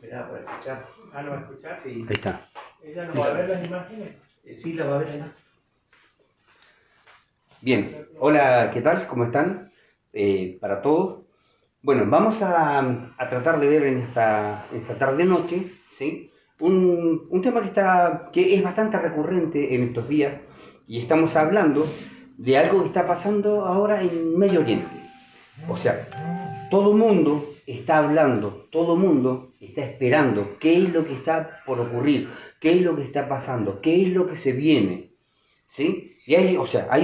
Esperá para escuchar. Ah, ¿lo va a escuchar? Sí. Ahí está. ¿Ella no va a ver las imágenes? Sí, la va a ver ahí. Bien, hola, ¿qué tal? ¿Cómo están? Para todos. Bueno, vamos a tratar de ver en esta tarde-noche, ¿sí? Un tema que es bastante recurrente en estos días, y estamos hablando de algo que está pasando ahora en Medio Oriente. O sea, todo el mundo está hablando, todo el mundo está esperando qué es lo que está por ocurrir, qué es lo que está pasando, qué es lo que se viene, ¿sí? Y hay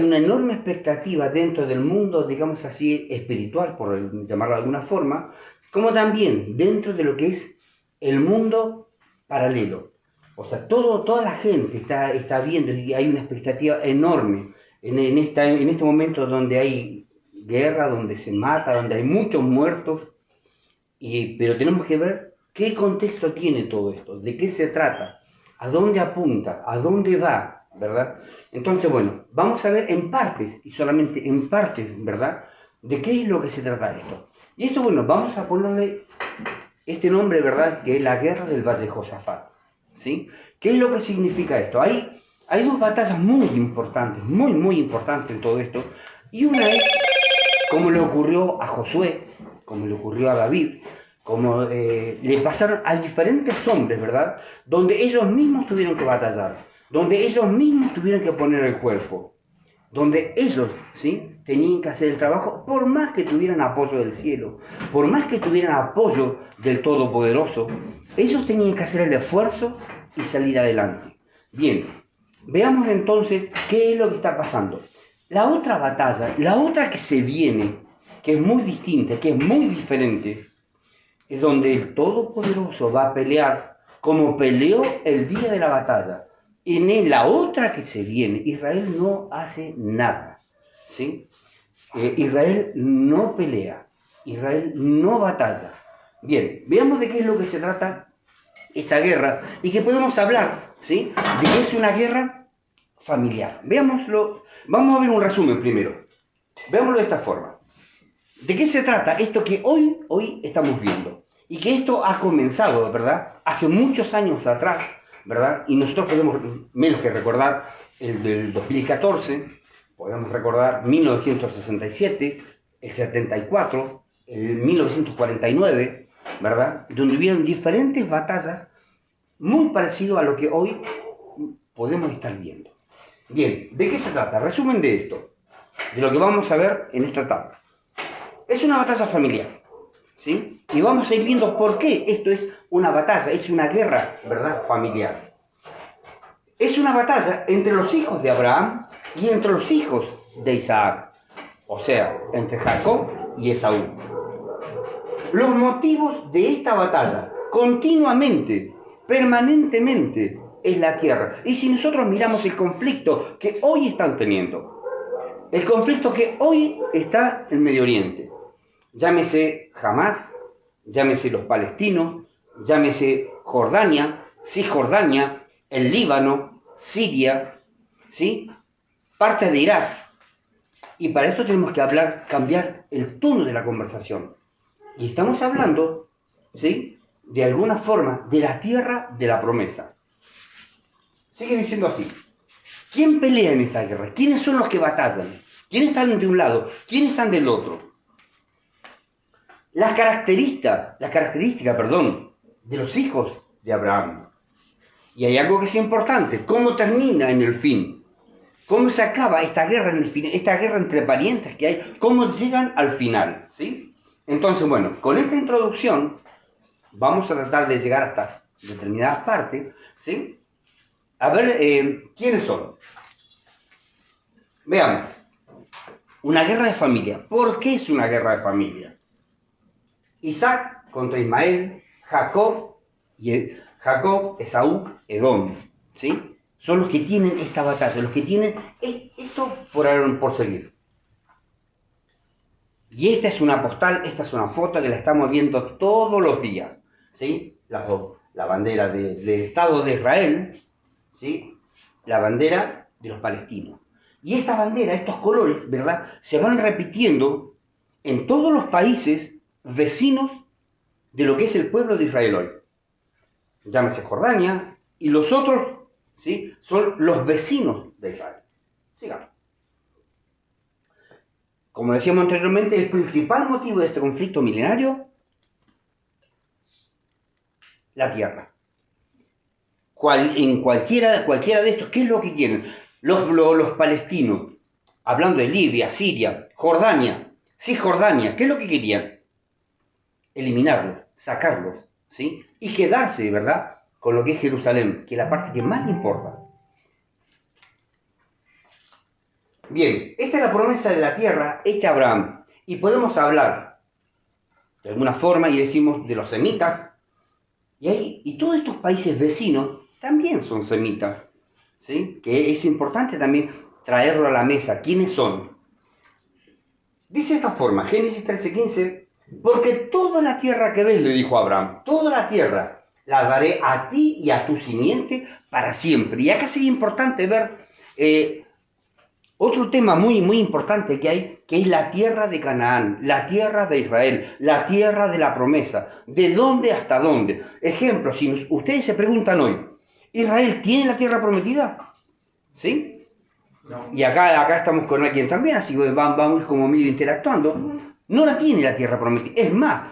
una enorme expectativa dentro del mundo, digamos así, espiritual, por llamarlo de alguna forma, como también dentro de lo que es el mundo paralelo. O sea, toda la gente está viendo y hay una expectativa enorme en este momento donde hay guerra, donde se mata, donde hay muchos muertos, pero tenemos que ver qué contexto tiene todo esto, de qué se trata, a dónde apunta, a dónde va, ¿verdad? Entonces, bueno, vamos a ver en partes, y solamente en partes, ¿verdad?, de qué es lo que se trata esto. Y esto, bueno, vamos a ponerle este nombre, ¿verdad?, que es la guerra del Valle de Josafat, ¿sí? ¿Qué es lo que significa esto? Hay dos batallas muy importantes, muy importantes en todo esto, y una es como le ocurrió a Josué, como le ocurrió a David, como le pasaron a diferentes hombres, ¿verdad?, donde ellos mismos tuvieron que batallar, donde ellos mismos tuvieron que poner el cuerpo, donde ellos, ¿sí?, tenían que hacer el trabajo, por más que tuvieran apoyo del cielo, por más que tuvieran apoyo del Todopoderoso, ellos tenían que hacer el esfuerzo y salir adelante. Bien, veamos entonces qué es lo que está pasando. La otra batalla, la otra que se viene, que es muy distinta, que es muy diferente, es donde el Todopoderoso va a pelear como peleó el día de la batalla. En la otra que se viene, Israel no hace nada, ¿sí? Israel no pelea, Israel no batalla. Bien, veamos de qué es lo que se trata esta guerra y que podemos hablar, ¿sí?, de que es una guerra familiar. Veámoslo, vamos a ver un resumen primero. Veámoslo de esta forma. ¿De qué se trata esto que hoy estamos viendo? Y que esto ha comenzado, ¿verdad?, hace muchos años atrás, ¿verdad? Y nosotros podemos menos que recordar el del 2014, podemos recordar 1967, el 74, el 1949, ¿verdad?, donde hubieron diferentes batallas muy parecidas a lo que hoy podemos estar viendo. Bien, ¿de qué se trata? Resumen de esto, de lo que vamos a ver en esta etapa. Es una batalla familiar, ¿sí? Y vamos a ir viendo por qué esto es una batalla, es una guerra, ¿verdad?, familiar. Es una batalla entre los hijos de Abraham y entre los hijos de Isaac, o sea, entre Jacob y Esaú. Los motivos de esta batalla, continuamente, permanentemente, es la tierra. Y si nosotros miramos el conflicto que hoy están teniendo, el conflicto que hoy está en Medio Oriente, llámese Hamas, llámese los palestinos, llámese Jordania, Cisjordania, el Líbano, Siria, ¿sí?, parte de Irak. Y para esto tenemos que cambiar el tono de la conversación. Y estamos hablando, ¿sí?, de alguna forma, de la tierra de la promesa. Sigue diciendo así. ¿Quién pelea en esta guerra? ¿Quiénes son los que batallan? ¿Quiénes están de un lado? ¿Quiénes están del otro? Las características, de los hijos de Abraham. Y hay algo que es importante, cómo termina en el fin, cómo se acaba esta guerra en el fin, esta guerra entre parientes que hay, cómo llegan al final, ¿sí? Entonces, bueno, con esta introducción vamos a tratar de llegar hasta determinadas partes, ¿sí? A ver, ¿quiénes son? Veamos, una guerra de familia. ¿Por qué es una guerra de familia? Isaac contra Ismael, Jacob, Esaú, Edom, ¿sí? Son los que tienen esta batalla, los que tienen esto por seguir. Y esta es una postal, esta es una foto que la estamos viendo todos los días, ¿sí? La bandera del Estado de Israel, ¿sí?, la bandera de los palestinos. Y esta bandera, estos colores, ¿verdad?, se van repitiendo en todos los países vecinos de lo que es el pueblo de Israel hoy. llámese Jordania, y los otros, ¿sí?, son los vecinos de Israel. Sigamos. Como decíamos anteriormente, el principal motivo de este conflicto milenario, la tierra. En cualquiera de estos, ¿qué es lo que quieren? Los palestinos, hablando de Libia, Siria, Jordania, Cisjordania, ¿qué es lo que querían? Eliminarlos, sacarlos, ¿sí? Y quedarse, ¿verdad?, con lo que es Jerusalén, que es la parte que más le importa. Bien, esta es la promesa de la tierra hecha a Abraham. Y podemos hablar de alguna forma y decimos de los semitas. Y todos estos países vecinos también son semitas, ¿sí? Que es importante también traerlo a la mesa. ¿Quiénes son? Dice de esta forma, Génesis 13:15, porque toda la tierra que ves, le dijo a Abraham, toda la tierra la daré a ti y a tu simiente para siempre. Y acá sería importante ver otro tema muy, muy importante que hay, que es la tierra de Canaán, la tierra de Israel, la tierra de la promesa. ¿De dónde hasta dónde? Ejemplo, si ustedes se preguntan hoy, ¿Israel tiene la tierra prometida? ¿Sí? No. Y acá estamos con alguien también, así que vamos como medio interactuando. No la tiene la tierra prometida. Es más,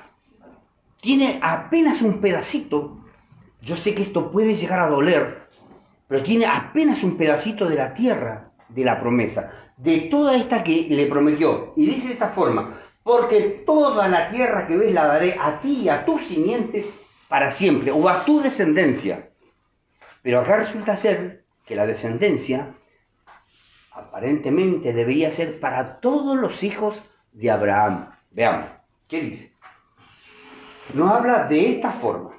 tiene apenas un pedacito. Yo sé que esto puede llegar a doler, pero tiene apenas un pedacito de la tierra de la promesa, de toda esta que le prometió. Y dice de esta forma, porque toda la tierra que ves la daré a ti y a tu simiente para siempre, o a tu descendencia. Pero acá resulta ser que la descendencia aparentemente debería ser para todos los hijos de Abraham. Veamos, ¿qué dice? Nos habla de esta forma.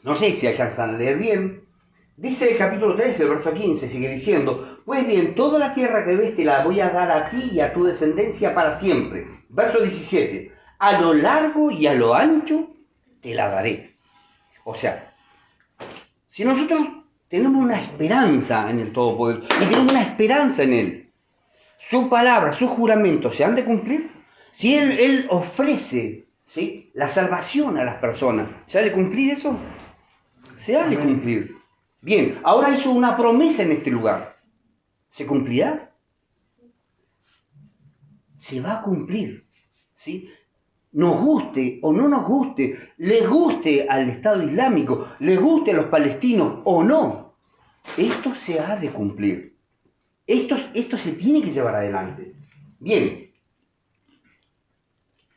No sé si alcanzan a leer bien. Dice el capítulo 13, el verso 15, sigue diciendo, pues bien, toda la tierra que ves te la voy a dar a ti y a tu descendencia para siempre. Verso 17, a lo largo y a lo ancho te la daré. O sea, si nosotros tenemos una esperanza en el Todopoderoso y tenemos una esperanza en Él, su palabra, sus juramentos se han de cumplir. Si Él ofrece, ¿sí?, la salvación a las personas, ¿se ha de cumplir eso? Se ha de cumplir. Bien, ahora hizo una promesa en este lugar. ¿Se cumplirá? Se va a cumplir, ¿sí? Nos guste o no nos guste, le guste al Estado Islámico, le guste a los palestinos o no, esto se ha de cumplir. Esto se tiene que llevar adelante. Bien,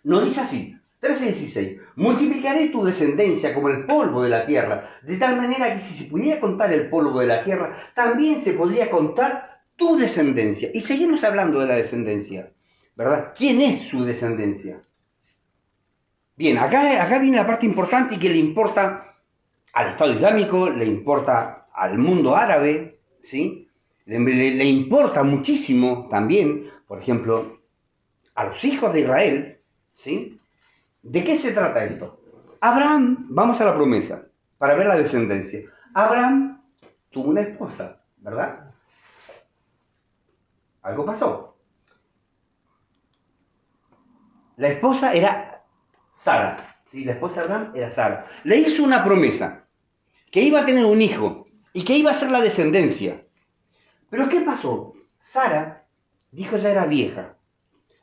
nos dice así, 13:16, multiplicaré tu descendencia como el polvo de la tierra, de tal manera que si se pudiera contar el polvo de la tierra, también se podría contar tu descendencia. Y seguimos hablando de la descendencia, ¿verdad? ¿Quién es su descendencia? Bien, acá viene la parte importante y que le importa al Estado Islámico, le importa al mundo árabe, ¿sí? Le importa muchísimo también, por ejemplo, a los hijos de Israel, ¿sí? ¿De qué se trata esto? Abraham, vamos a la promesa, para ver la descendencia. Abraham tuvo una esposa, ¿verdad? Algo pasó. La esposa era Sara, ¿sí? La esposa de Abraham era Sara. Le hizo una promesa, que iba a tener un hijo y que iba a ser la descendencia. Pero ¿qué pasó? Sara dijo ya era vieja.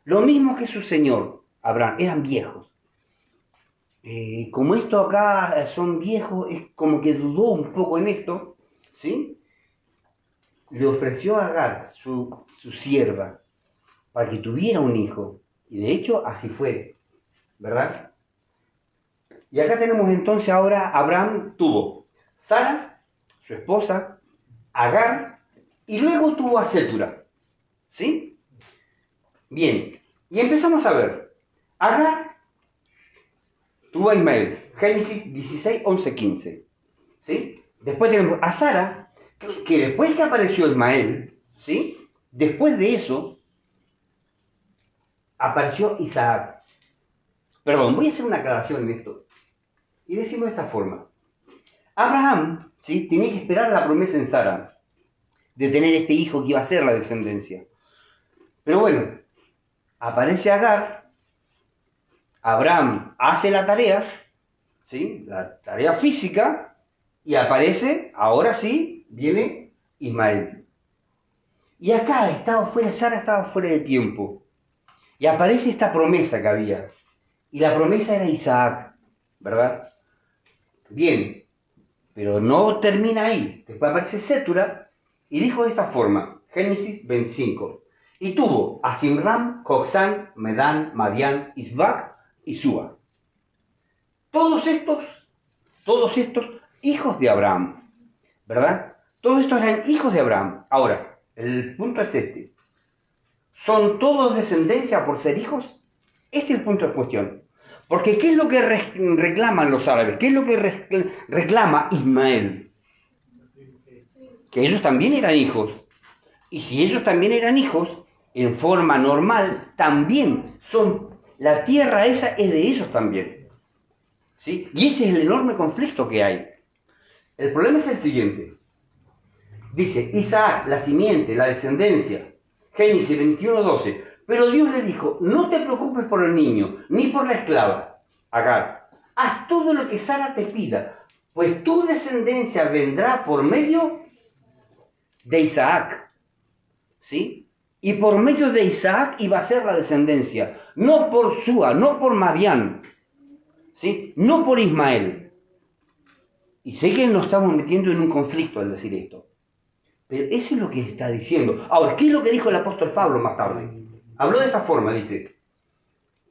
Lo mismo que su señor, Abraham, eran viejos. Como esto acá son viejos, es como que dudó un poco en esto, ¿sí? Le ofreció a Agar, su sierva, para que tuviera un hijo. Y de hecho así fue, ¿verdad? Y acá tenemos entonces ahora, Abraham tuvo Sara, su esposa, Agar, y luego tuvo a Sétura, ¿sí? Bien, y empezamos a ver. Agar tuvo a Ismael, Génesis 16, 11, 15, ¿sí? Después tenemos a Sara, que después que apareció Ismael, ¿sí? Después de eso, apareció Isaac. Perdón, voy a hacer una aclaración en esto. Y decimos de esta forma. Abraham, ¿sí?, tenía que esperar la promesa en Sara de tener este hijo que iba a ser la descendencia. Pero bueno, aparece Agar, Abraham hace la tarea, ¿sí?, la tarea física, Y aparece, ahora sí, viene Ismael. Y acá Sara estaba fuera de tiempo. Y aparece esta promesa que había. Y la promesa era Isaac, ¿verdad? Bien, pero no termina ahí. Después aparece Sétura y dijo de esta forma, Génesis 25. Y tuvo a Simram, Joxán, Medán, Madián, Isbac y Súa. Todos estos hijos de Abraham, ¿verdad? Todos estos eran hijos de Abraham. Ahora, el punto es este. ¿Son todos descendencia por ser hijos? Este es el punto de cuestión. Porque ¿qué es lo que reclaman los árabes? ¿Qué es lo que reclama Ismael? Que ellos también eran hijos. Y si ellos también eran hijos, en forma normal, también la tierra esa es de ellos también. ¿Sí? Y ese es el enorme conflicto que hay. El problema es el siguiente. Dice, Isaac, la simiente, la descendencia. Génesis 21:12. Pero Dios le dijo, no te preocupes por el niño, ni por la esclava, Agar. Haz todo lo que Sara te pida, pues tu descendencia vendrá por medio de Isaac. ¿Sí? Y por medio de Isaac iba a ser la descendencia. No por Súa, no por Madián. ¿Sí? No por Ismael. Y sé que nos estamos metiendo en un conflicto al decir esto. Pero eso es lo que está diciendo. Ahora, ¿qué es lo que dijo el apóstol Pablo más tarde? Habló de esta forma, dice,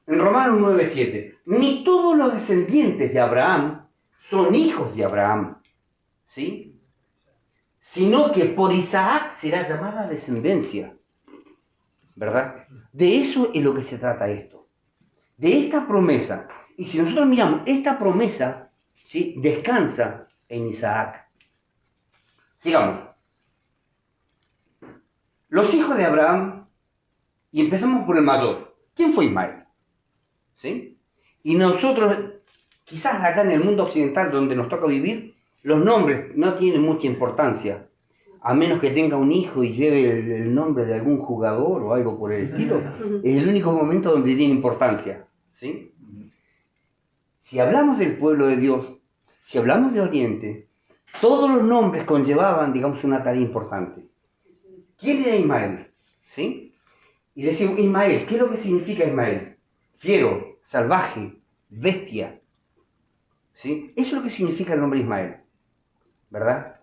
en Romanos 9:7, ni todos los descendientes de Abraham son hijos de Abraham, ¿sí? Sino que por Isaac será llamada descendencia, ¿verdad? De eso es lo que se trata esto, de esta promesa. Y si nosotros miramos, esta promesa, ¿sí?, descansa en Isaac. Sigamos. Los hijos de Abraham, y empezamos por el mayor. ¿Quién fue Ismael? ¿Sí? Y nosotros, quizás acá en el mundo occidental donde nos toca vivir, los nombres no tienen mucha importancia, a menos que tenga un hijo y lleve el nombre de algún jugador o algo por el estilo. Es el único momento donde tiene importancia. ¿Sí? Si hablamos del pueblo de Dios, si hablamos de Oriente, todos los nombres conllevaban, digamos, una tarea importante. ¿Quién era Ismael? ¿Sí? Y decimos, Ismael, ¿qué es lo que significa Ismael? Fiero, salvaje, bestia. ¿Sí? Eso es lo que significa el nombre Ismael, ¿verdad?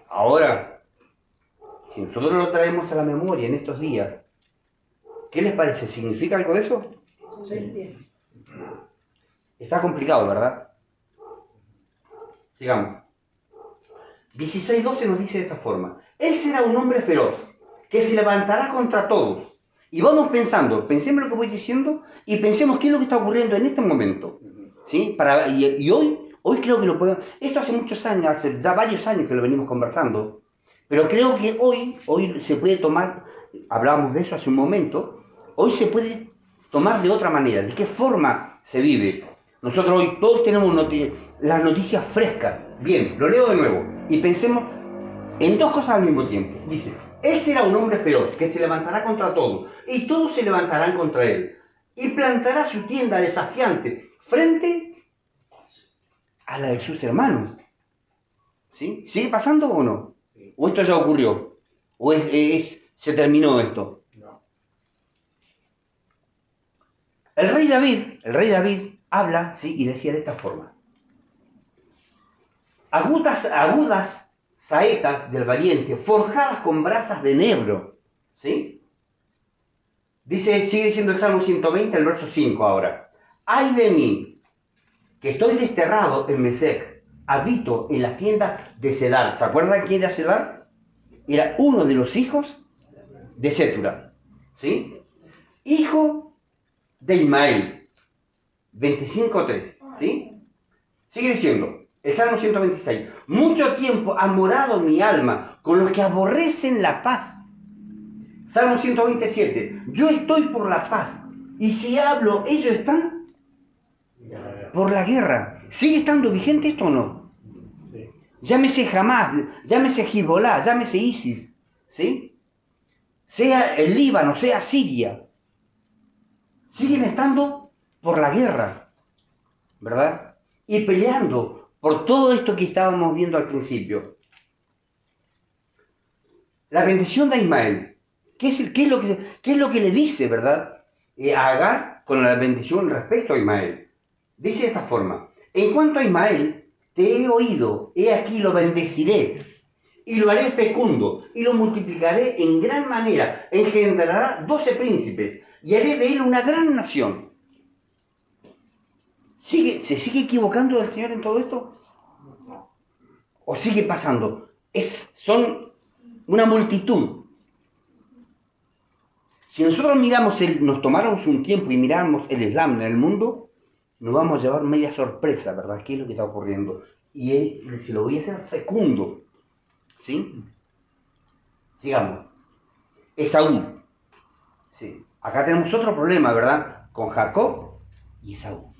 Ahora, si nosotros lo traemos a la memoria en estos días, ¿qué les parece? ¿Significa algo de eso? Sí. Está complicado, ¿verdad? Sigamos. 16:12 nos dice de esta forma. Él será un hombre feroz, que se levantará contra todos. Y vamos pensando, pensemos lo que voy diciendo y pensemos qué es lo que está ocurriendo en este momento. ¿Sí? Y hoy creo que lo podemos... Esto hace muchos años, hace ya varios años que lo venimos conversando, pero creo que hoy se puede tomar, hablábamos de eso hace un momento, hoy se puede tomar de otra manera. ¿De qué forma se vive? Nosotros hoy todos tenemos las noticias frescas. Bien, lo leo de nuevo y pensemos en dos cosas al mismo tiempo. Dice, él será un hombre feroz que se levantará contra todos y todos se levantarán contra él y plantará su tienda desafiante frente a la de sus hermanos. ¿Sí? ¿Sigue pasando o no? ¿O esto ya ocurrió? ¿O se terminó esto? No. El rey David habla, ¿sí?, y decía de esta forma. Agudas saetas del valiente, forjadas con brasas de enebro. ¿Sí? Sigue diciendo el Salmo 120, el verso 5 ahora. ¡Ay de mí, que estoy desterrado en Mesec, habito en la tienda de Cedar! ¿Se acuerdan quién era Cedar? Era uno de los hijos de Sétura. ¿Sí? Hijo de Ismael. 25:3. ¿Sí? Sigue diciendo. El Salmo 126. Mucho tiempo ha morado mi alma con los que aborrecen la paz. Salmo 127. Yo estoy por la paz. Y si hablo, ellos están por la guerra. ¿Sigue estando vigente esto o no? Sí. Llámese Hamás, llámese Hezbolá, llámese ISIS. ¿Sí? Sea el Líbano, sea Siria. Siguen estando por la guerra. ¿Verdad? Y peleando por todo esto que estábamos viendo al principio. La bendición de Ismael. ¿Qué es lo que le dice, verdad? A Agar con la bendición respecto a Ismael. Dice de esta forma: en cuanto a Ismael, te he oído, he aquí lo bendeciré, y lo haré fecundo, y lo multiplicaré en gran manera, engendrará 12 príncipes, y haré de él una gran nación. ¿Se sigue equivocando el Señor en todo esto? ¿O sigue pasando? Son una multitud. Si nosotros nos tomáramos un tiempo y miráramos el Islam en el mundo, nos vamos a llevar media sorpresa, ¿verdad? ¿Qué es lo que está ocurriendo? Y se lo voy a hacer fecundo. ¿Sí? Sigamos. Esaú. Sí. Acá tenemos otro problema, ¿verdad? Con Jacob y Esaú.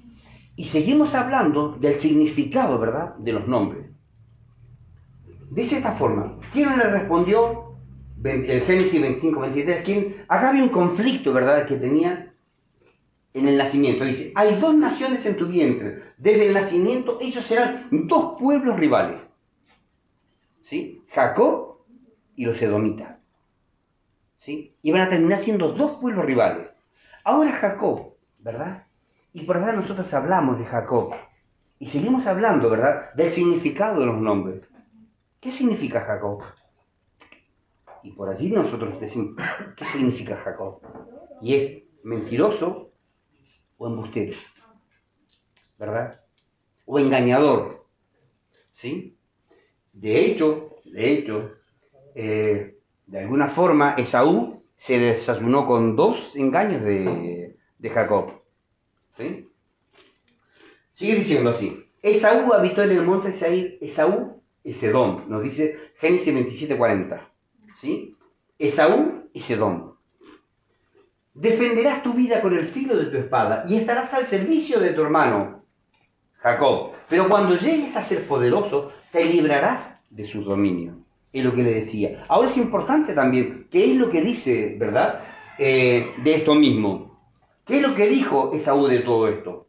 Y seguimos hablando del significado, ¿verdad? De los nombres. Dice de esta forma: ¿quién le respondió? El Génesis 25-23. Acá había un conflicto, ¿verdad? Que tenía en el nacimiento. Dice: hay dos naciones en tu vientre. Desde el nacimiento ellos serán dos pueblos rivales. ¿Sí? Jacob y los edomitas. ¿Sí? Y van a terminar siendo dos pueblos rivales. Ahora Jacob, ¿verdad? Y por verdad nosotros hablamos de Jacob. Y seguimos hablando, ¿verdad? Del significado de los nombres. ¿Qué significa Jacob? Y por allí nosotros decimos: ¿qué significa Jacob? Y es mentiroso o embustero, ¿verdad? O engañador, ¿sí? De hecho, de alguna forma, Esaú se desayunó con dos engaños de Jacob, ¿sí? Sigue diciendo así: Esaú habitó en el monte de Seir. Esaú es Edom, nos dice Génesis 27:40, ¿sí? Esaú es Edom. Defenderás tu vida con el filo de tu espada y estarás al servicio de tu hermano Jacob. Pero cuando llegues a ser poderoso, te librarás de su dominio. Es lo que le decía. Ahora es importante también, ¿qué es lo que dice, verdad? De esto mismo. ¿Qué es lo que dijo Esaú de todo esto?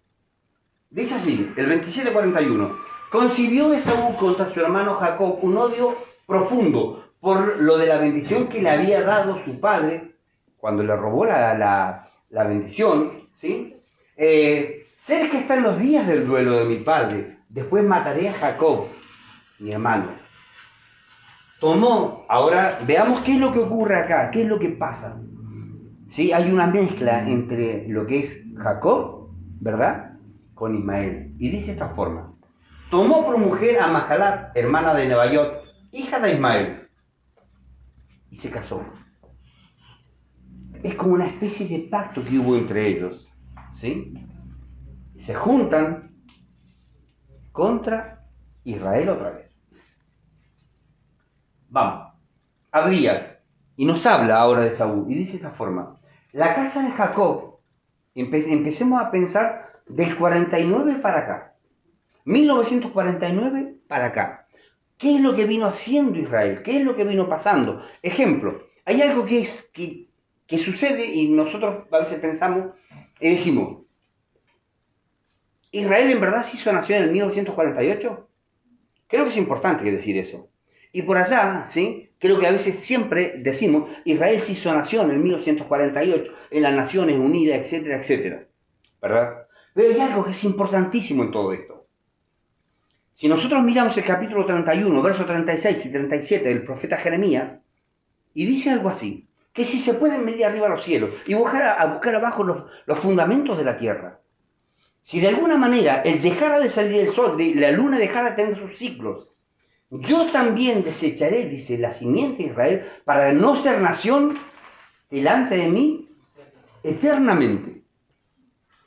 Dice así, el 27:41. Concibió Esaú contra su hermano Jacob un odio profundo por lo de la bendición que le había dado su padre cuando le robó la bendición, ¿sí? Cerca están los días del duelo de mi padre. Después mataré a Jacob, mi hermano. Ahora veamos qué es lo que ocurre acá, qué es lo que pasa. ¿Sí? Hay una mezcla entre lo que es Jacob, ¿verdad?, con Ismael. Y dice de esta forma: tomó por mujer a Mahalat, hermana de Nebaiot, hija de Ismael, y se casó. Es como una especie de pacto que hubo entre ellos, ¿sí? Se juntan contra Israel otra vez. Vamos, Abdías, y nos habla ahora de Saúl, y dice de esta forma: la casa de Jacob, empecemos a pensar del 49 para acá, 1949 para acá. ¿Qué es lo que vino haciendo Israel? ¿Qué es lo que vino pasando? Ejemplo, hay algo que sucede y nosotros a veces pensamos y decimos: ¿Israel en verdad se hizo nación en 1948? Creo que es importante decir eso. Y por allá, ¿sí?, creo que a veces siempre decimos: Israel se hizo nación en 1948, en las Naciones Unidas, etcétera, etcétera, ¿verdad? Pero hay algo que es importantísimo en todo esto. Si nosotros miramos el capítulo 31, versos 36 y 37 del profeta Jeremías, y dice algo así: que si se pueden medir arriba los cielos y buscar abajo los fundamentos de la tierra, si de alguna manera el dejara de salir el sol, la luna dejara de tener sus ciclos, yo también desecharé, dice, la simiente de Israel para no ser nación delante de mí eternamente.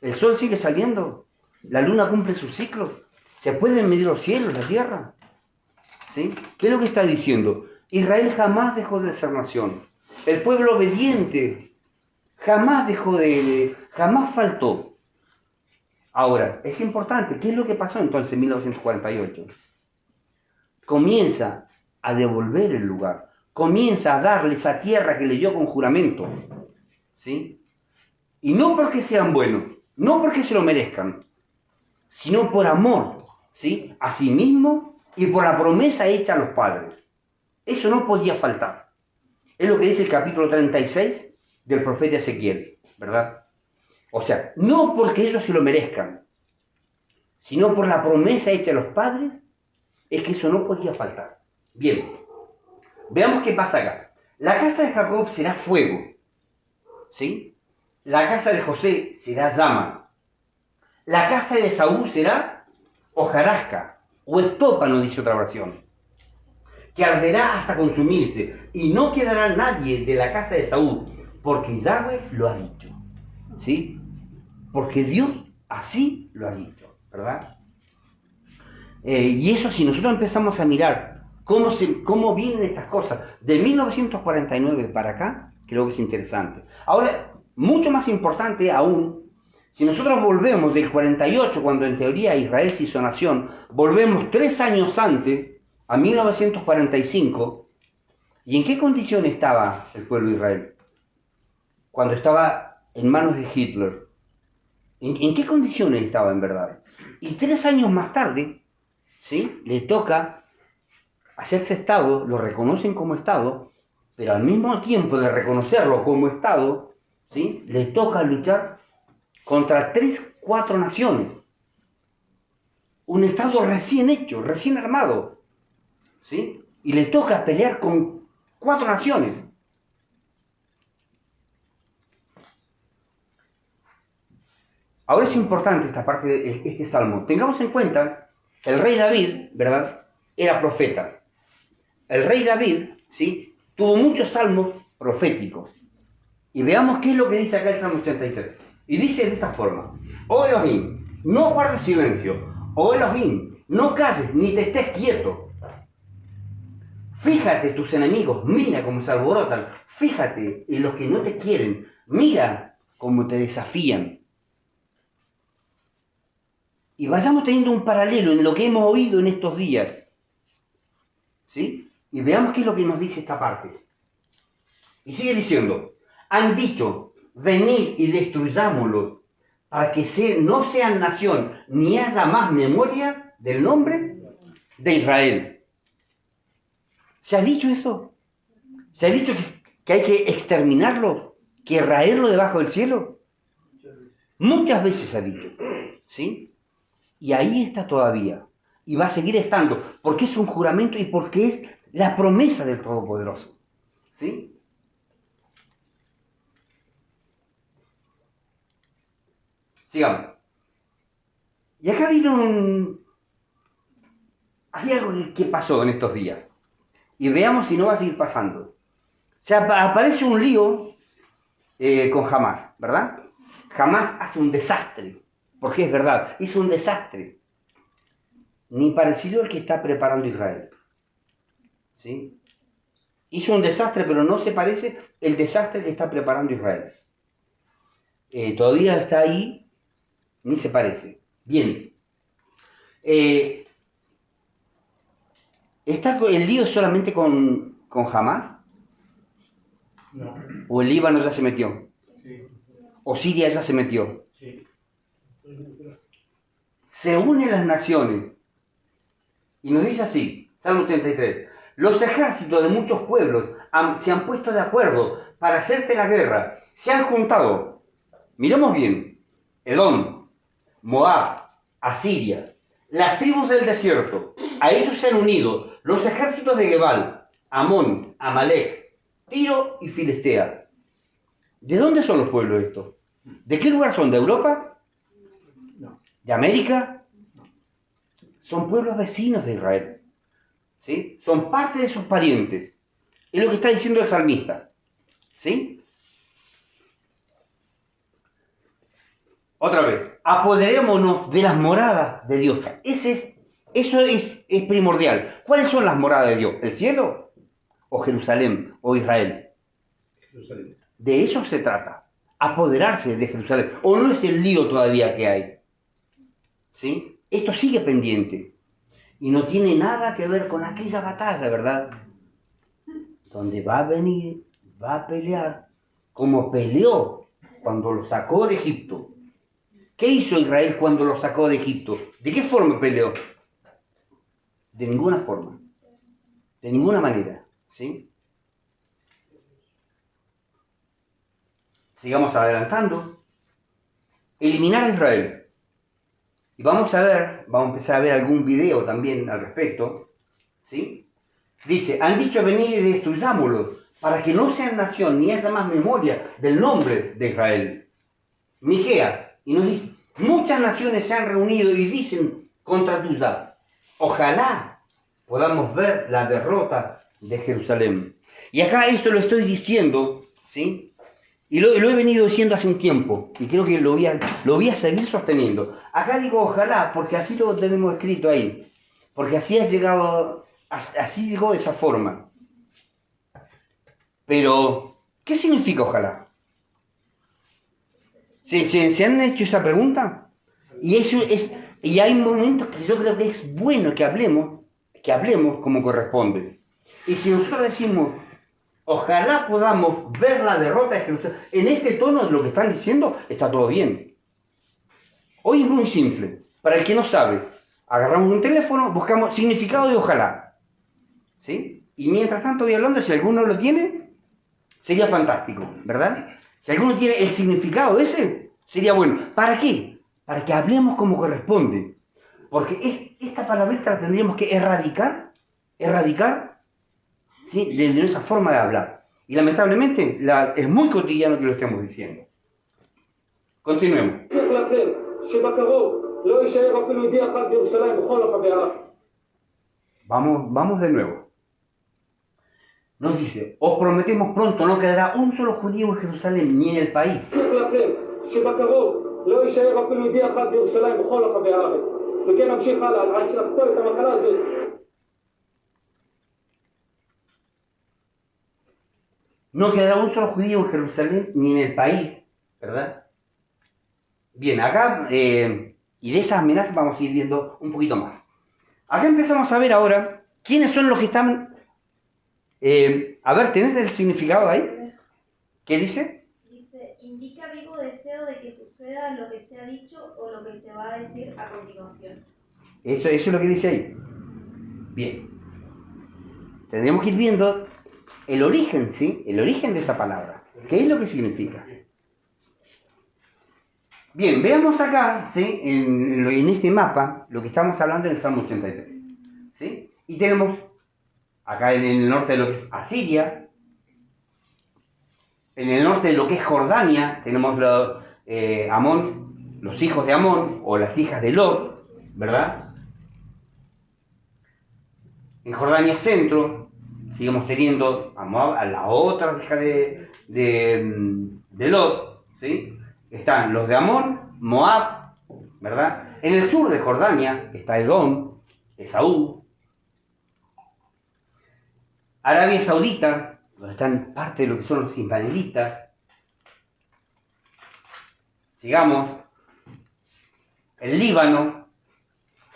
El sol sigue saliendo, la luna cumple su ciclo, se pueden medir los cielos, la tierra, ¿sí? ¿Qué es lo que está diciendo? Israel jamás dejó de ser nación. El pueblo obediente jamás jamás faltó. Ahora, es importante, ¿qué es lo que pasó entonces en 1948? Comienza a devolver el lugar, comienza a darle esa tierra que le dio con juramento, ¿sí? Y no porque sean buenos, no porque se lo merezcan, sino por amor ¿sí?, a sí mismo y por la promesa hecha a los padres. Eso no podía faltar. Es lo que dice el capítulo 36 del profeta Ezequiel, ¿verdad? O sea, no porque ellos se lo merezcan, sino por la promesa hecha a los padres, es que eso no podía faltar. Bien, veamos qué pasa acá. La casa de Jacob será fuego, ¿sí? La casa de José será llama. La casa de Saúl será hojarasca o estópano, dice otra versión, que arderá hasta consumirse, y no quedará nadie de la casa de Saúl, porque Yahweh lo ha dicho, ¿sí? Porque Dios así lo ha dicho, ¿verdad? Y eso, si nosotros empezamos a mirar cómo vienen estas cosas de 1949 para acá, creo que es interesante. Ahora, mucho más importante aún, si nosotros volvemos del 48, cuando en teoría Israel se hizo nación, volvemos 3 años antes, a 1945, ¿y en qué condición estaba el pueblo de Israel? Cuando estaba en manos de Hitler. ¿En qué condiciones estaba en verdad? Y 3 años más tarde, ¿sí?, le toca hacerse Estado, lo reconocen como Estado, pero al mismo tiempo de reconocerlo como Estado, ¿sí?, le toca luchar contra 3-4 naciones. Un Estado recién hecho, recién armado, ¿sí? Y le toca pelear con 4 naciones. Ahora es importante esta parte de este salmo. Tengamos en cuenta que el rey David, ¿verdad?, era profeta. El rey David, ¿sí?, tuvo muchos salmos proféticos. Y veamos qué es lo que dice acá el Salmo 83. Y dice de esta forma: Oh Elohim, no guardes silencio. Oh Elohim, no calles ni te estés quieto. Fíjate tus enemigos, mira cómo se alborotan. Fíjate en los que no te quieren, mira cómo te desafían. Y vayamos teniendo un paralelo en lo que hemos oído en estos días, ¿sí? Y veamos qué es lo que nos dice esta parte. Y sigue diciendo: han dicho, venid y destruyámoslo, para que no sean nación, ni haya más memoria del nombre de Israel. ¿Se ha dicho eso? ¿Se ha dicho que hay que exterminarlo? ¿Que raerlo debajo del cielo? Muchas veces se ha dicho, ¿sí? Y ahí está todavía. Y va a seguir estando, porque es un juramento y porque es la promesa del Todopoderoso, ¿sí? Sigamos. Y acá vino hay algo que pasó en estos días. Y veamos si no va a seguir pasando. O sea, aparece un lío con Hamás, ¿verdad? Hamás hace un desastre. Porque es verdad, hizo un desastre. Ni parecido al que está preparando Israel, ¿sí? Hizo un desastre, pero no se parece el desastre que está preparando Israel. Todavía está ahí, ni se parece. Bien. ¿Está el lío solamente con Hamás? No. ¿O el Líbano ya se metió? Sí. ¿O Siria ya se metió? Sí. Se unen las naciones. Y nos dice así, Salmo 33. Los ejércitos de muchos pueblos se han puesto de acuerdo para hacerte la guerra. Se han juntado. Miremos bien. Edom, Moab, Asiria, las tribus del desierto. A ellos se han unido los ejércitos de Gebal, Amón, Amalek, Tiro y Filistea. ¿De dónde son los pueblos estos? ¿De qué lugar son? ¿De Europa? No. ¿De América? Son pueblos vecinos de Israel, ¿sí? Son parte de sus parientes. Es lo que está diciendo el salmista, ¿sí? Otra vez, apoderémonos de las moradas de Dios. Eso es primordial. ¿Cuáles son las moradas de Dios? ¿El cielo? ¿O Jerusalén? ¿O Israel? Jerusalén. De eso se trata. Apoderarse de Jerusalén. ¿O no es el lío todavía que hay? ¿Sí? Esto sigue pendiente. Y no tiene nada que ver con aquella batalla, ¿verdad? Donde va a venir, va a pelear, como peleó cuando lo sacó de Egipto. ¿Qué hizo Israel cuando lo sacó de Egipto? ¿De qué forma peleó? de ninguna forma, de ninguna manera, ¿sí? Sigamos adelantando. Eliminar a Israel. Y vamos a empezar a ver algún video también al respecto, ¿sí? Dice, han dicho venid y destruyámoslo, para que no sean nación ni haya más memoria del nombre de Israel. Miqueas, y nos dice, muchas naciones se han reunido y dicen contra tuya, ojalá podamos ver la derrota de Jerusalén. Y acá esto lo estoy diciendo, ¿sí? Y lo he venido diciendo hace un tiempo, y creo que lo voy a seguir sosteniendo. Acá digo ojalá, porque así lo tenemos escrito ahí, porque así llegó de esa forma. Pero, ¿qué significa ojalá? ¿Se han hecho esa pregunta? Y hay momentos que yo creo que es bueno que hablemos como corresponde. Y si nosotros decimos, ojalá podamos ver la derrota de Jerusalén, en este tono de lo que están diciendo, está todo bien. Hoy es muy simple. Para el que no sabe, agarramos un teléfono, buscamos significado de ojalá, ¿sí? Y mientras tanto voy hablando, si alguno lo tiene, sería fantástico, ¿verdad? Si alguno tiene el significado de ese, sería bueno. ¿Para qué? Para que hablemos como corresponde. Porque esta palabrita la tendríamos que erradicar, ¿sí? De nuestra forma de hablar. Y lamentablemente es muy cotidiano que lo estemos diciendo. Continuemos. Vamos de nuevo. Nos dice, os prometemos pronto, no quedará un solo judío en Jerusalén ni en el país. No quedará un solo judío en Jerusalén ni en el país, ¿verdad? Bien, acá, y de esas amenazas vamos a ir viendo un poquito más. Acá empezamos a ver ahora quiénes son los que están... a ver, ¿tenés el significado ahí? ¿Qué dice? Dice, indica vivo deseo de que suceda lo que se ha dicho o lo que se va a decir a continuación. Eso es lo que dice ahí. Bien. Tendríamos que ir viendo el origen, ¿sí? El origen de esa palabra. ¿Qué es lo que significa? Bien, veamos acá, ¿sí? En este mapa, lo que estamos hablando en el Salmo 83. ¿Sí? Y tenemos acá en el norte de lo que es Asiria, en el norte de lo que es Jordania, tenemos Amón, los hijos de Amón, o las hijas de Lot, ¿verdad? En Jordania centro, seguimos teniendo a Moab, a la otra hija de Lot, ¿sí? Están los de Amón, Moab, ¿verdad? En el sur de Jordania está Edom, Esaú. Arabia Saudita, donde están parte de lo que son los ismaelitas. Sigamos. El Líbano,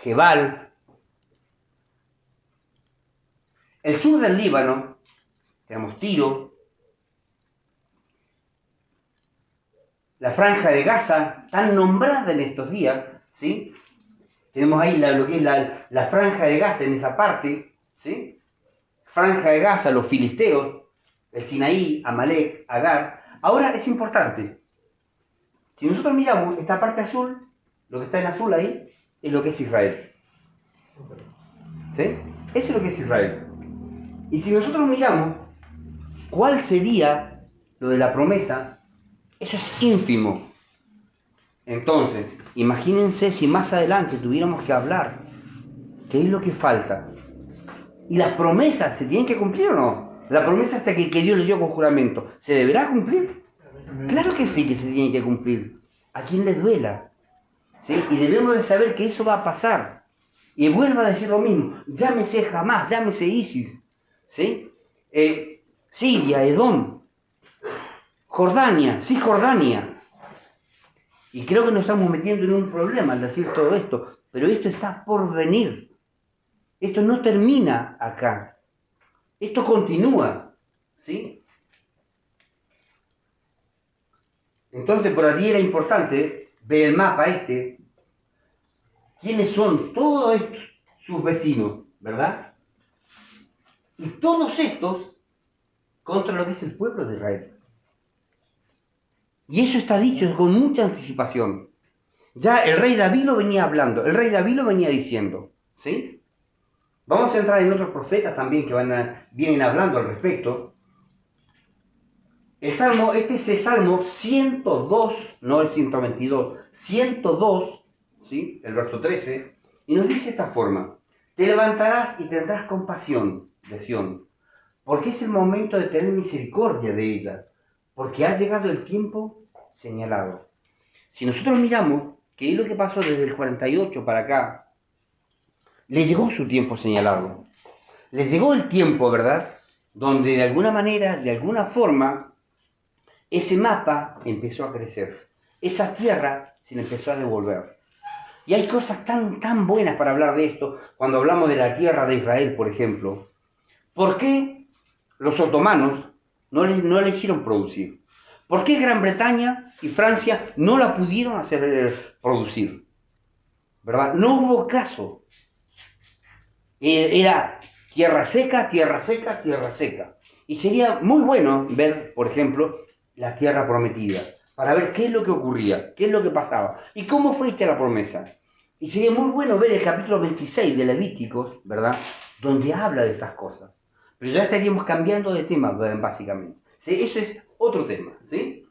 Jebal. El sur del Líbano, tenemos Tiro. La franja de Gaza, tan nombrada en estos días, ¿sí? Tenemos ahí lo que es la franja de Gaza en esa parte, ¿sí? Franja de Gaza, los filisteos, el Sinaí, Amalek, Agar. Ahora es importante, si nosotros miramos esta parte azul, lo que está en azul ahí, es lo que es Israel. ¿Sí? Eso es lo que es Israel. Y si nosotros miramos cuál sería lo de la promesa, eso es ínfimo. Entonces, imagínense si más adelante tuviéramos que hablar, ¿qué es lo que falta? ¿Y las promesas se tienen que cumplir o no? La promesa hasta que Dios le dio con juramento, ¿se deberá cumplir? Claro que sí que se tiene que cumplir. A quien le duela. ¿Sí? Y debemos de saber que eso va a pasar. Y vuelvo a decir lo mismo. Llámese Hamás, llámese ISIS. ¿Sí? Siria, Edom, Jordania, Cisjordania. Y creo que nos estamos metiendo en un problema al decir todo esto. Pero esto está por venir. Esto no termina acá. Esto continúa. ¿Sí? Entonces por allí era importante ver el mapa quiénes son todos estos, sus vecinos, ¿verdad? Y todos estos contra lo que es el pueblo de Israel. Y eso está dicho con mucha anticipación. Ya el rey David lo venía hablando, el rey David lo venía diciendo, ¿sí? Vamos a entrar en otros profetas también que vienen hablando al respecto. Este es el Salmo 102, no el 122, 102, ¿sí? El verso 13, y nos dice de esta forma: te levantarás y tendrás compasión de Sión, porque es el momento de tener misericordia de ella, porque ha llegado el tiempo señalado. Si nosotros miramos qué es lo que pasó desde el 48 para acá, le llegó su tiempo señalado. Le llegó el tiempo, ¿verdad?, donde de alguna manera, de alguna forma, ese mapa empezó a crecer. Esa tierra se le empezó a devolver. Y hay cosas tan buenas para hablar de esto, cuando hablamos de la tierra de Israel, por ejemplo. ¿Por qué los otomanos no la hicieron producir? ¿Por qué Gran Bretaña y Francia no la pudieron hacer producir? ¿Verdad? No hubo caso. Era tierra seca, tierra seca, tierra seca. Y sería muy bueno ver, por ejemplo, la tierra prometida, para ver qué es lo que ocurría, qué es lo que pasaba y cómo fue hecha la promesa. Y sería muy bueno ver el capítulo 26 de Levíticos, ¿verdad?, donde habla de estas cosas. Pero ya estaríamos cambiando de tema, básicamente. ¿Sí? Eso es otro tema, ¿sí?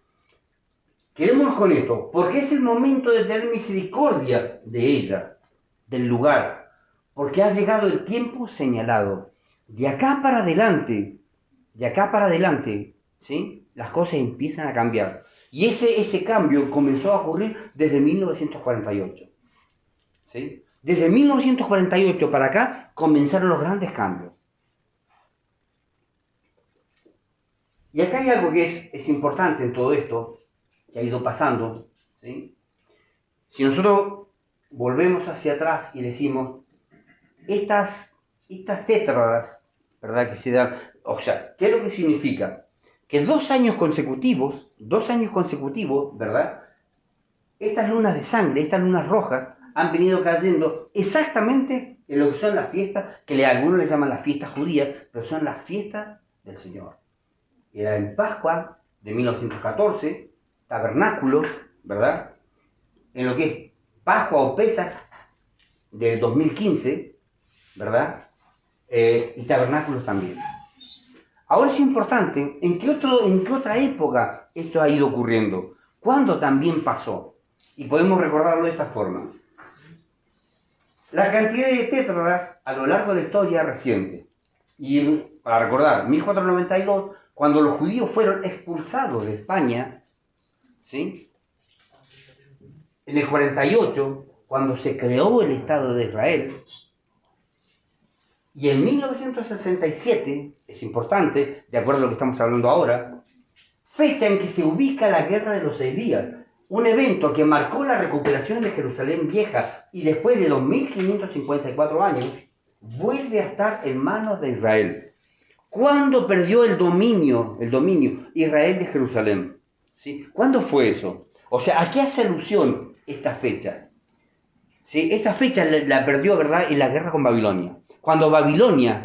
Quedémonos con esto, porque es el momento de tener misericordia de ella, del lugar, porque ha llegado el tiempo señalado. De acá para adelante, ¿sí?, las cosas empiezan a cambiar. Y ese cambio comenzó a ocurrir desde 1948. ¿Sí? Desde 1948 para acá comenzaron los grandes cambios. Y acá hay algo que es importante en todo esto, que ha ido pasando, ¿sí? Si nosotros volvemos hacia atrás y decimos, estas tétradas, ¿verdad?, que se dan, o sea, ¿qué es lo que significa? Que 2 años consecutivos, ¿verdad?, estas lunas de sangre, estas lunas rojas, han venido cayendo exactamente en lo que son las fiestas, que algunos le llaman las fiestas judías, pero son las fiestas del Señor. Era en Pascua de 1914, tabernáculos, ¿verdad?, en lo que es Pascua o Pesaj del 2015, ¿verdad?, y tabernáculos también. Ahora es importante, ¿en qué otra época esto ha ido ocurriendo? ¿Cuándo también pasó? Y podemos recordarlo de esta forma. La cantidad de tétradas a lo largo de la historia reciente. Y para recordar, 1492, cuando los judíos fueron expulsados de España, ¿sí?, en el 48, cuando se creó el Estado de Israel, y en 1967, es importante, de acuerdo a lo que estamos hablando ahora, fecha en que se ubica la Guerra de los 6 días, un evento que marcó la recuperación de Jerusalén vieja y después de 2554 años, vuelve a estar en manos de Israel. ¿Cuándo perdió el dominio Israel de Jerusalén? ¿Sí? ¿Cuándo fue eso? O sea, ¿a qué hace alusión esta fecha? ¿Sí? Esta fecha la perdió, ¿verdad?, en la guerra con Babilonia. Cuando Babilonia,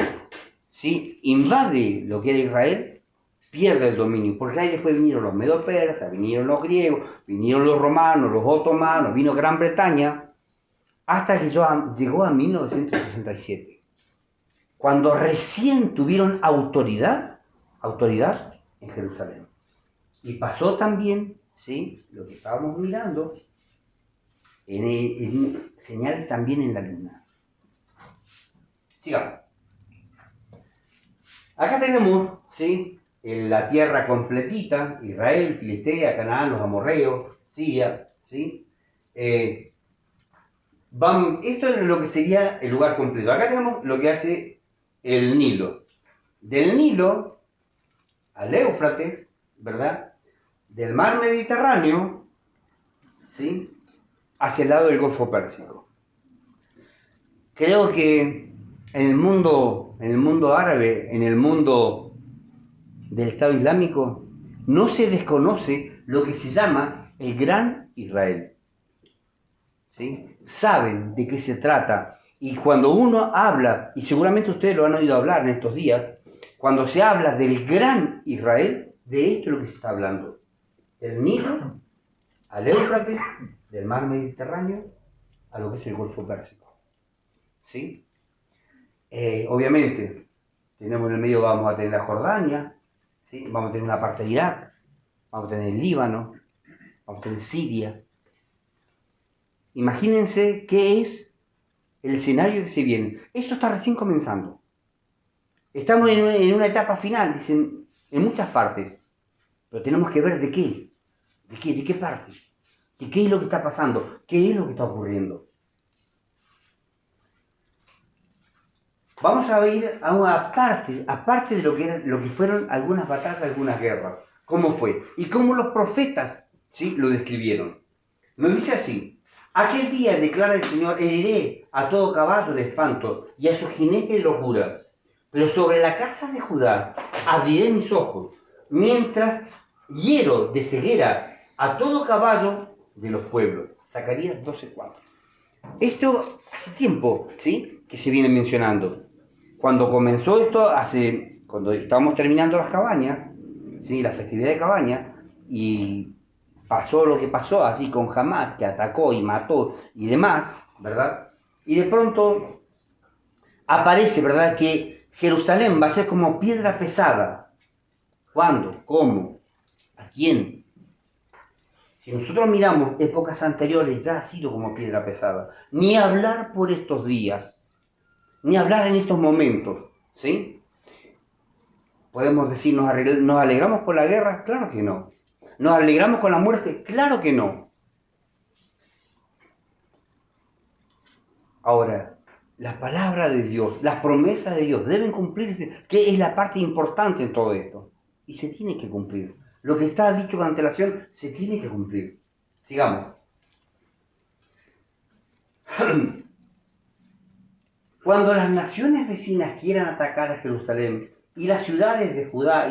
¿sí?, invade lo que era Israel, pierde el dominio, porque ahí después vinieron los medo-persas, vinieron los griegos, vinieron los romanos, los otomanos, vino Gran Bretaña, hasta que llegó a 1967, cuando recién tuvieron autoridad en Jerusalén. Y pasó también, ¿sí?, lo que estábamos mirando, en señales también en la luna. Sigamos. Acá tenemos, ¿sí?, la tierra completita: Israel, Filistea, Canaán, los amorreos, Siria, ¿sí? Esto es lo que sería el lugar completo. Acá tenemos lo que hace el Nilo. Del Nilo al Éufrates, ¿verdad?, del mar Mediterráneo, ¿sí?, hacia el lado del Golfo Pérsico. Creo que en el mundo árabe, en el mundo del Estado Islámico, no se desconoce lo que se llama el Gran Israel. ¿Sí? Saben de qué se trata Y cuando uno habla, y seguramente ustedes lo han oído hablar en estos días, cuando se habla del gran Israel, de esto es lo que se está hablando. Del Nilo al Éufrates, del mar Mediterráneo a lo que es el Golfo Pérsico. ¿Sí? Obviamente, tenemos en el medio, vamos a tener la Jordania, ¿sí? Vamos a tener una parte de Irak, vamos a tener el Líbano, vamos a tener Siria. Imagínense qué es el escenario que se viene. Esto está recién comenzando. Estamos en una etapa final, dicen, en muchas partes. Pero tenemos que ver de qué. ¿De qué? ¿De qué parte? ¿De qué es lo que está pasando? ¿Qué es lo que está ocurriendo? Vamos a ir a una parte, aparte de lo que fueron algunas batallas, algunas guerras. ¿Cómo fue? Y cómo los profetas, ¿sí?, lo describieron. Nos dice así: aquel día, declara el Señor, heriré a todo caballo de espanto y a su jinete de locura. Pero sobre la casa de Judá abriré mis ojos, mientras hiero de ceguera a todo caballo de los pueblos. Zacarías 12:4. Esto hace tiempo, ¿sí?, que se viene mencionando. Cuando comenzó esto, cuando estábamos terminando las cabañas, ¿sí?, la festividad de cabaña, y pasó lo que pasó, así con Hamás, que atacó y mató y demás, ¿verdad? Y de pronto aparece, ¿verdad?, que Jerusalén va a ser como piedra pesada. ¿Cuándo? ¿Cómo? ¿A quién? Si nosotros miramos épocas anteriores, ya ha sido como piedra pesada. Ni hablar por estos días, ni hablar en estos momentos, ¿sí? Podemos decir, ¿nos alegramos por la guerra? Claro que no. ¿Nos alegramos con la muerte? Claro que no. Ahora, la palabra de Dios, las promesas de Dios deben cumplirse, que es la parte importante en todo esto. Y se tiene que cumplir. Lo que está dicho con antelación se tiene que cumplir. Sigamos. Cuando las naciones vecinas quieran atacar a Jerusalén y las ciudades de Judá,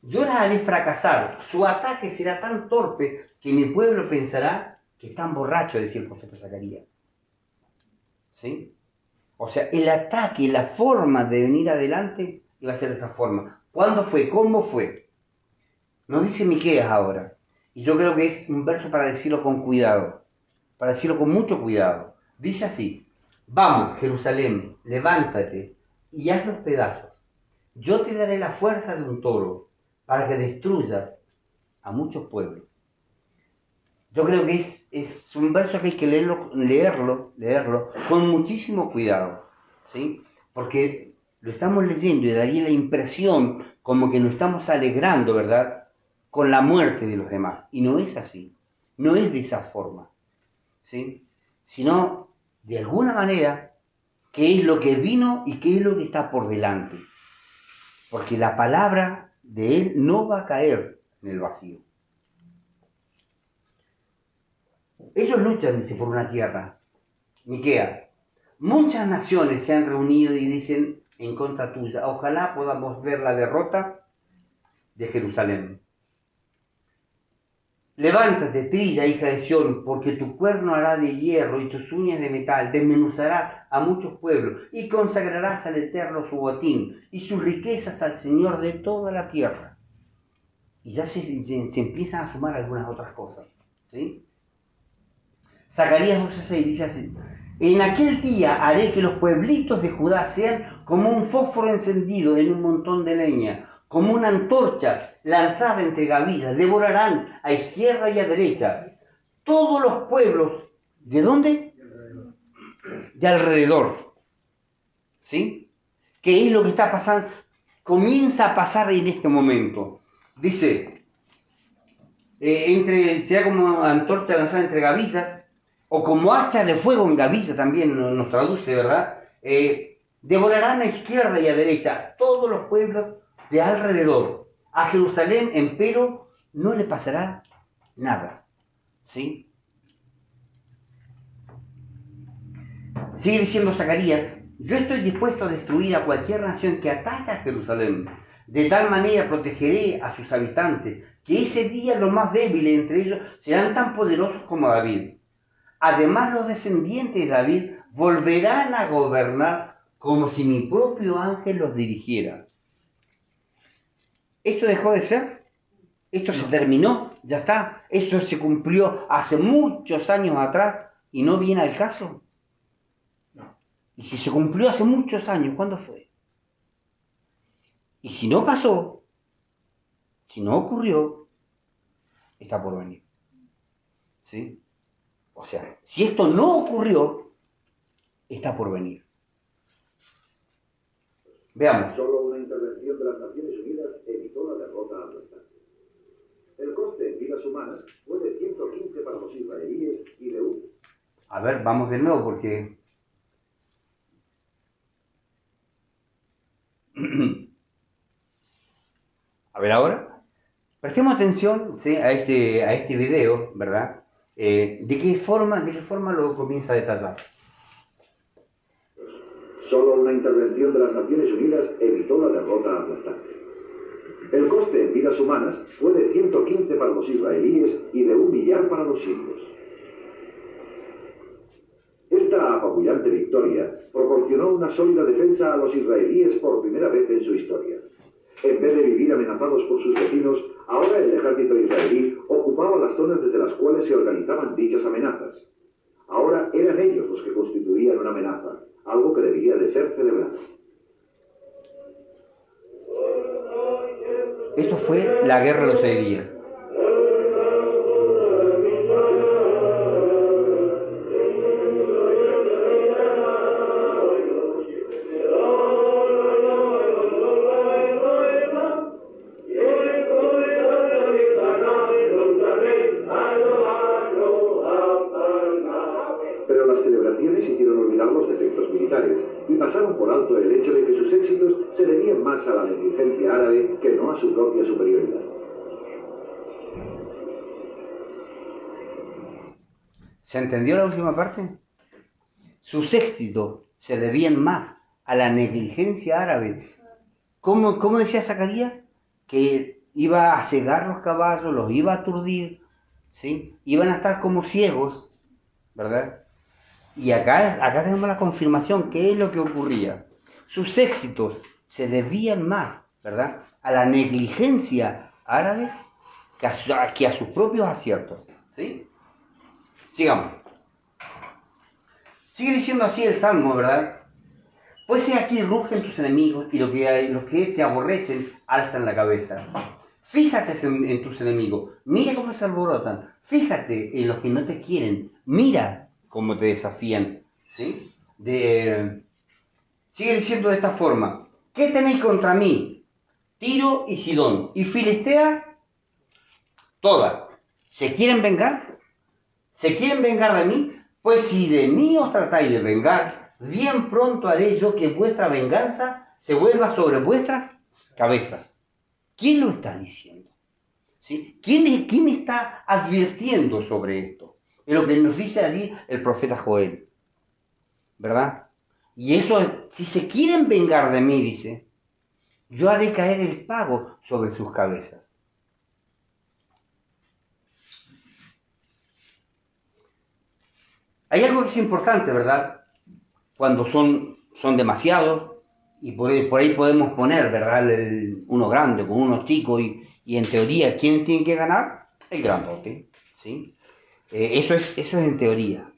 yo las haré fracasar. Su ataque será tan torpe que mi pueblo pensará que están borrachos, decía el profeta Zacarías. ¿Sí? O sea, el ataque, la forma de venir adelante iba a ser de esa forma. ¿Cuándo fue? ¿Cómo fue? Nos dice Miqueas ahora. Y yo creo que es un verso para decirlo con cuidado. Para decirlo con mucho cuidado. Dice así: vamos, Jerusalén, levántate y haz los pedazos. Yo te daré la fuerza de un toro para que destruyas a muchos pueblos. Yo creo que es un verso que hay que leerlo con muchísimo cuidado, ¿sí? Porque lo estamos leyendo y daría la impresión como que nos estamos alegrando, ¿verdad?, con la muerte de los demás. Y no es así, no es de esa forma, ¿sí? Sino, de alguna manera, qué es lo que vino y qué es lo que está por delante. Porque la palabra de Él no va a caer en el vacío. Ellos luchan, dice, por una tierra. Miqueas: muchas naciones se han reunido y dicen en contra tuya. Ojalá podamos ver la derrota de Jerusalén. Levántate, trilla, hija de Sión, porque tu cuerno hará de hierro y tus uñas de metal. Desmenuzarás a muchos pueblos y consagrarás al Eterno su botín y sus riquezas al Señor de toda la tierra. Y ya se empiezan a sumar algunas otras cosas, ¿sí? Zacarías 12:6 dice así: en aquel día haré que los pueblitos de Judá sean como un fósforo encendido en un montón de leña, como una antorcha lanzada entre gavillas. Devorarán a izquierda y a derecha todos los pueblos. ¿De dónde? De alrededor. ¿Sí? ¿Qué es lo que está pasando? Comienza a pasar en este momento. Dice, sea como antorcha lanzada entre gavillas, o como hacha de fuego en gavilla, también nos traduce, ¿verdad? Devorarán a izquierda y a derecha todos los pueblos de alrededor. A Jerusalén, empero, no le pasará nada. ¿Sí? Sigue diciendo Zacarías: yo estoy dispuesto a destruir a cualquier nación que ataque a Jerusalén. De tal manera protegeré a sus habitantes, que ese día los más débiles entre ellos serán tan poderosos como David. Además, los descendientes de David volverán a gobernar como si mi propio ángel los dirigiera. ¿Esto dejó de ser? ¿Esto se terminó? ¿Ya está? ¿Esto se cumplió hace muchos años atrás y no viene al caso? No. Y si se cumplió hace muchos años, ¿cuándo fue? Y si no pasó, si no ocurrió, está por venir. ¿Sí? O sea, si esto no ocurrió, está por venir. Veamos. Solo una intervención de las Naciones Unidas evitó la derrota aplastante. El coste en vidas humanas fue de 115 para los israelíes y de un... A ver, vamos de nuevo porque... A ver ahora. Prestemos atención, ¿sí? a este video, ¿verdad? ¿De qué forma lo comienza a detallar? Solo una intervención de las Naciones Unidas evitó la derrota aplastante. El coste en vidas humanas fue de 115 para los israelíes y de 1 millar para los sirios. Esta apabullante victoria proporcionó una sólida defensa a los israelíes por primera vez en su historia. En vez de vivir amenazados por sus vecinos, ahora el ejército israelí ocupaba las zonas desde las cuales se organizaban dichas amenazas. Ahora eran ellos los que constituían una amenaza, algo que debía de ser celebrado. Esto fue la guerra de los 6 días. Pero las celebraciones hicieron olvidar los defectos militares y pasaron por alto el hecho de que sus éxitos se debían más a la negligencia árabe que no a su propia superioridad. ¿Se entendió la última parte? Sus éxitos se debían más a la negligencia árabe. ¿Cómo decía Zacarías? Que iba a cegar los caballos, los iba a aturdir, ¿sí? Iban a estar como ciegos, ¿verdad? Y acá tenemos la confirmación. ¿Qué es lo que ocurría? Sus éxitos se debían más, ¿verdad?, a la negligencia árabe que a sus propios aciertos, ¿sí? Sigamos. Sigue diciendo así el Salmo, ¿verdad? Pues he aquí rugen tus enemigos y los que te aborrecen alzan la cabeza. Fíjate en tus enemigos, mira cómo se alborotan. Fíjate en los que no te quieren, mira cómo te desafían, ¿sí? Sigue diciendo de esta forma: ¿qué tenéis contra mí? Tiro y Sidón y Filistea, toda. ¿Se quieren vengar? ¿Se quieren vengar de mí? Pues si de mí os tratáis de vengar, bien pronto haré yo que vuestra venganza se vuelva sobre vuestras cabezas. ¿Quién lo está diciendo? ¿Sí? ¿Quién está advirtiendo sobre esto? Es lo que nos dice allí el profeta Joel, ¿verdad? Y eso, si se quieren vengar de mí, dice, yo haré caer el pago sobre sus cabezas. Hay algo que es importante, ¿verdad? Cuando son demasiados, y por ahí podemos poner, ¿verdad? Uno grande con uno chico, y en teoría, ¿quién tiene que ganar? El grandote, ¿sí? Eso es en teoría.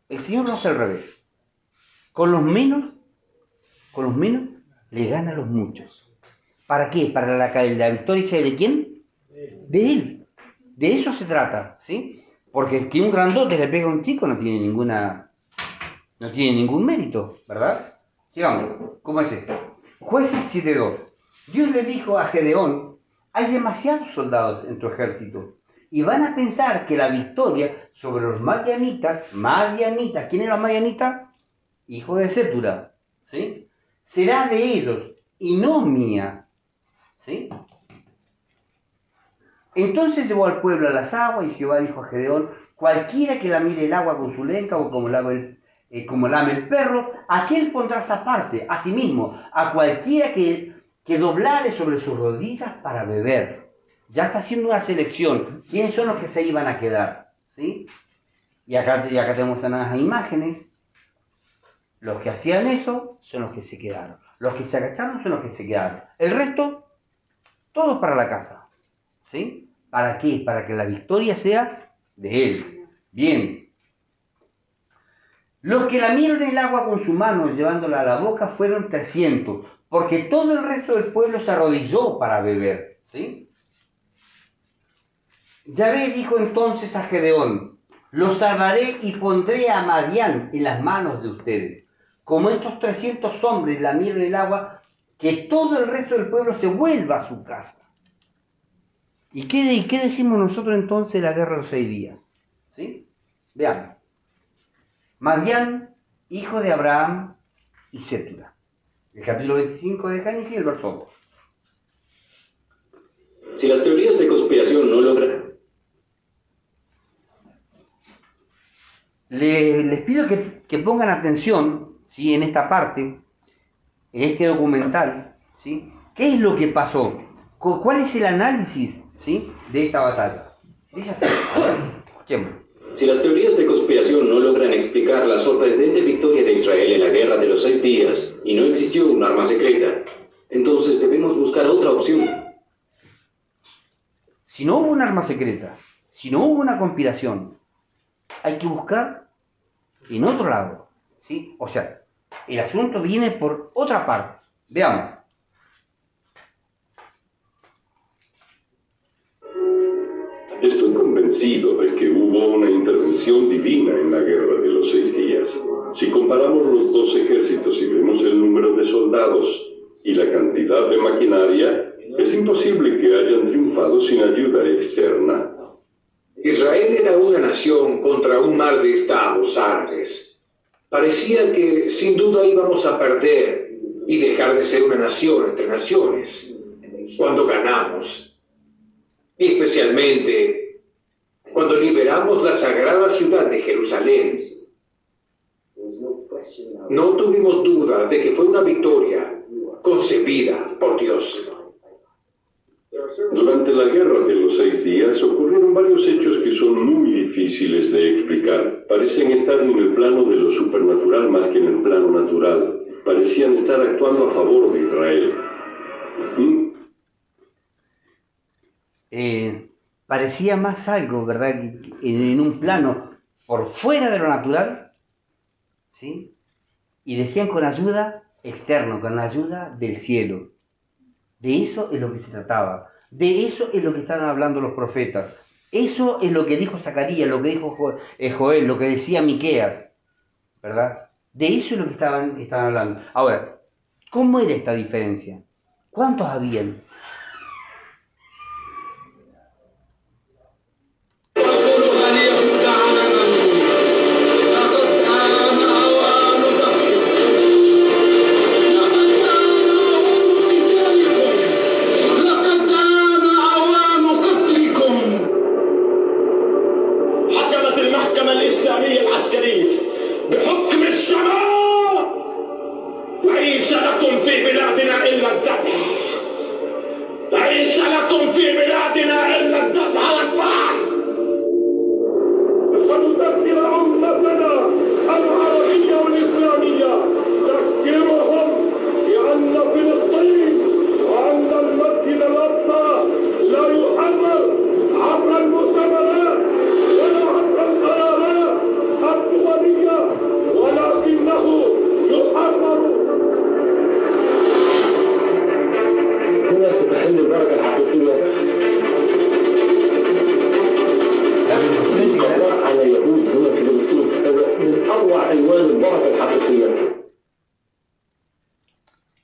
El Señor lo hace al revés. Con los menos, le gana a los muchos. ¿Para qué? Para la victoria de ¿quién? De Él. De eso se trata, ¿sí? Porque que un grandote le pega a un chico no tiene ningún mérito, ¿verdad? Sigamos, ¿cómo es esto? Jueces 7:2. Dios le dijo a Gedeón: hay demasiados soldados en tu ejército y van a pensar que la victoria sobre los madianitas, ¿quién eran los madianitas? Hijo de Sétura, ¿sí? Será de ellos y no mía, ¿sí? Entonces llevó al pueblo a las aguas y Jehová dijo a Gedeón: cualquiera que la mire el agua con su lengua o como lame el perro, aquel pondrás aparte, asimismo, a cualquiera que doblare sobre sus rodillas para beber. Ya está haciendo una selección. ¿Quiénes son los que se iban a quedar? ¿Sí? Y acá tenemos unas imágenes. Los que hacían eso son los que se quedaron. Los que se agacharon son los que se quedaron. El resto, todos para la casa. ¿Sí? ¿Para qué? Para que la victoria sea de él. Bien. Los que lamieron el agua con su mano llevándola a la boca fueron 300, porque todo el resto del pueblo se arrodilló para beber. ¿Sí? Yahvé dijo entonces a Gedeón: los salvaré y pondré a Madián en las manos de ustedes. Como estos 300 hombres lamieron el agua, que todo el resto del pueblo se vuelva a su casa. ¿Y qué decimos nosotros entonces de la guerra de los 6 días? ¿Sí? Veamos. Madián, hijo de Abraham y Sétura. El capítulo 25 de Génesis y el verso 2. Si las teorías de conspiración no logran... Les pido que pongan atención, ¿sí?, en esta parte, en este documental, ¿sí? ¿Qué es lo que pasó? ¿Cuál es el análisis, ¿sí?, de esta batalla? Dice así, a ver, escuchemos. Si las teorías de conspiración no logran explicar la sorprendente victoria de Israel en la guerra de los 6 días y no existió un arma secreta, entonces debemos buscar otra opción. Si no hubo un arma secreta, si no hubo una conspiración, hay que buscar en otro lado, ¿sí? O sea, el asunto viene por otra parte. Veamos. Estoy convencido de que hubo una intervención divina en la guerra de los 6 días. Si comparamos los dos ejércitos y vemos el número de soldados y la cantidad de maquinaria, es imposible que hayan triunfado sin ayuda externa. Israel era una nación contra un mar de estados árabes. Parecía que sin duda íbamos a perder y dejar de ser una nación entre naciones cuando ganamos. Y especialmente cuando liberamos la sagrada ciudad de Jerusalén. No tuvimos dudas de que fue una victoria concebida por Dios. Durante la guerra de los 6 días ocurrieron varios hechos que son muy difíciles de explicar. Parecen estar en el plano de lo supernatural más que en el plano natural. Parecían estar actuando a favor de Israel. Parecía más algo, ¿verdad?, en un plano por fuera de lo natural, ¿sí? Y decían con ayuda externa, con ayuda del cielo. De eso es lo que se trataba. De eso es lo que estaban hablando los profetas. Eso es lo que dijo Zacarías, lo que dijo Joel, lo que decía Miqueas, ¿verdad? De eso es lo que estaban hablando. Ahora, ¿cómo era esta diferencia? ¿Cuántos habían?